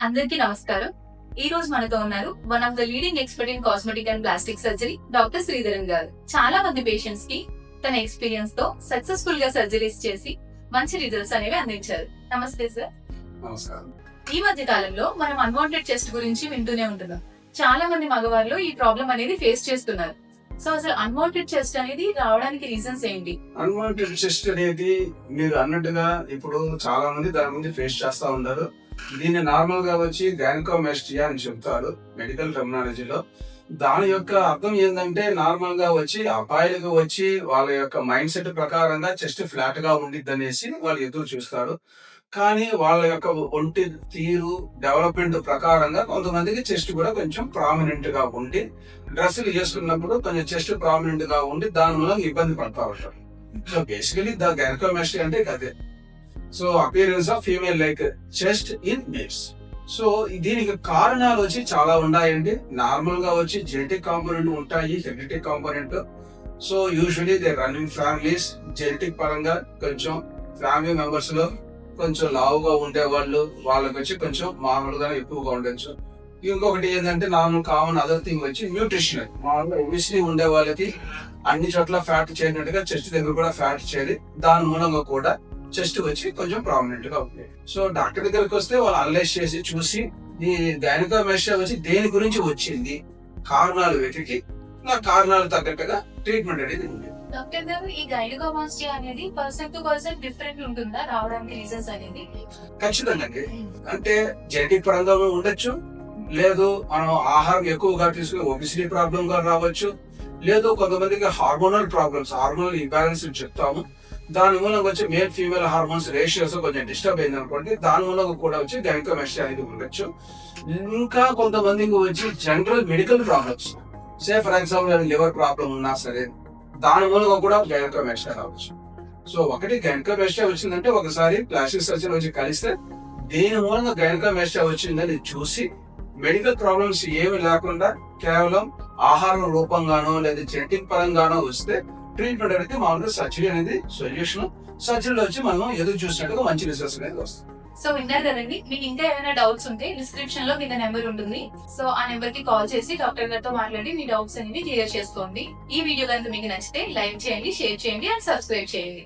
అందరికీ నమస్కారం. ఈ రోజు మనతో ఉన్నారు one of the leading expert in cosmetic and plastic surgery doctor Sridharan గారు. చాలా మంది పేషెంట్స్ కి తన ఎక్స్పీరియన్స్ తో సక్సెస్ఫుల్ గా సర్జరీస్ చేసి మంచి రిజల్ట్స్ అనేవి అందించారు. నమస్తే సార్. నమస్కారం. ఈ మధ్య కాలంలో మనం అన్వాంటెడ్ చెస్ట్ గురించి వింటూనే ఉంటున్నాం. చాలా మంది మగవాళ్ళు ఈ ప్రాబ్లం అనేది ఫేస్ చేస్తున్నారు. సో అసలు అన్వాంటెడ్ చెస్ట్ అనేది రావడానికి రీజన్స్ ఏంటి? అన్వాంటెడ్ చెస్ట్ అనేది మీరు అన్నట్టుగా ఇప్పుడు చాలా మంది దాని ముందు ఫేస్ చేస్తా ఉన్నారు. దీన్ని నార్మల్ గా వచ్చి గైనకోమాస్టియా అని చెప్తారు మెడికల్ టెర్మినాలజీలో. దాని యొక్క అర్థం ఏంటంటే నార్మల్ గా వచ్చి అబ్బాయిలకు వచ్చి వాళ్ళ యొక్క మైండ్ సెట్ ప్రకారంగా చెస్ట్ ఫ్లాట్ గా ఉండిద్ది అనేసి వాళ్ళు ఎదురు చూస్తారు. కానీ వాళ్ళ యొక్క ఒంటి తీరు డెవలప్మెంట్ ప్రకారంగా కొంతమందికి చెస్ట్ కూడా కొంచెం ప్రామినెంట్ గా ఉండి డ్రెస్సులు చేసుకున్నప్పుడు కొంచెం చెస్ట్ ప్రామినెంట్ గా ఉండి దాని వల్ల ఇబ్బంది పడతా ఉంటారు. సో బేసికలీ ద గైనకోమాస్టియా అంటే అదే. So appearance of female like chest in males. So దీనికి కారణాలు వచ్చి చాలా ఉన్నాయండి. నార్మల్ గా వచ్చి జెనెటిక్ కాంపోనెంట్ ఉంటాయి, hereditary component. So usually they running families genetic పరంగా కొంచెం ఫ్యామిలీ మెంబర్స్ లో కొంచెం లావుగా ఉండే వాళ్ళు వాళ్ళకి వచ్చి కొంచెం మామూలుగా ఎక్కువగా ఉండొచ్చు. ఇంకొకటి ఏంటంటే నార్మల్ కామన్ అదర్ థింగ్ వచ్చి న్యూట్రిషనల్. మామూలుగా ఒబిసిటీ ఉండే వాళ్ళకి అన్ని చోట్ల ఫ్యాట్ చేరినట్టుగా చెస్ట్ దగ్గర కూడా ఫ్యాట్ చేరి దాని మూలంగా కూడా చెస్ట్ వచ్చి కొంచెం ప్రామినెంట్ గా ఉంది. సో డాక్టర్ దగ్గరికి వస్తే వాళ్ళు అనలైజ్ చేసి చూసి ఈ గైనకోమాస్టియా వచ్చి దేని గురించి వచ్చింది కారణాలు వెతికి ఆ కారణాలు తగ్గట్టుగా ట్రీట్మెంట్ అనేది ఉంది. డాక్టర్ గారు, ఈ గైనకోమాస్టియా అనేది పర్సన్ టు పర్సన్ డిఫరెంట్ ఉంటుందా రావడానికి రీజన్స్ అనేది? ఖచ్చితంగా అండి. అంటే జెనెటిక్ పరంగా ఉండొచ్చు, లేదు మనం ఆహారం ఎక్కువగా తీసుకుని ఒబిసిటీ ప్రాబ్లం గా రావచ్చు, లేదు కొంతమందికి హార్మోనల్ ప్రాబ్లమ్స్, హార్మోనల్ ఇంబ్యాలెన్స్ చెప్తాము. దాని మూలంగా వచ్చి మేల్ ఫీమేల్ హార్మోన్స్ రేషియోస్ కొంచెం డిస్టర్బ్ అయింది అనుకోండి, దాని మూలంగా కూడా వచ్చి గైనకోమాస్టియా అనేది ఉండొచ్చు. ఇంకా కొంతమందికి వచ్చి general medical problems, say for example liver problem ఉన్నా సరే దాని మూలంగా కూడా గైనకోమాస్టియా రావచ్చు. సో ఒకటి గైనకోమాస్టియా వచ్చిందంటే ఒకసారి ప్లాస్టిక్ సర్జన్ వచ్చి కలిస్తే దేని మూలంగా గైనకోమాస్టియా వచ్చిందని చూసి మెడికల్ ప్రాబ్లమ్స్ ఏమి లేకుండా కేవలం ఆహారం రూపంగానో లేదా జెనెటిక్ పరంగానో వస్తే ట్రీట్మెంట్ అనేది మామూలుగా సర్జరీ అనేది సొల్యూషన్. సర్జరీలో వచ్చి మనం ఎదురు చూసినట్టుగా మంచి రిజల్ట్స్ అనేది వస్తుంది. సో విన్నారు కదండి. మీకు ఇంకా ఏమైనా డౌట్స్ ఉంటే డిస్క్రిప్షన్ లో మీకు నెంబర్ ఉంటుంది. సో ఆ నెంబర్ కి కాల్ చేసి డాక్టర్ గారితో మాట్లాడి మీ డౌట్స్ అనేవి క్లియర్ చేసుకోండి. ఈ వీడియో కనుక మీకు నచ్చితే లైక్ చేయండి, షేర్ చేయండి అండ్ సబ్స్క్రైబ్ చేయండి.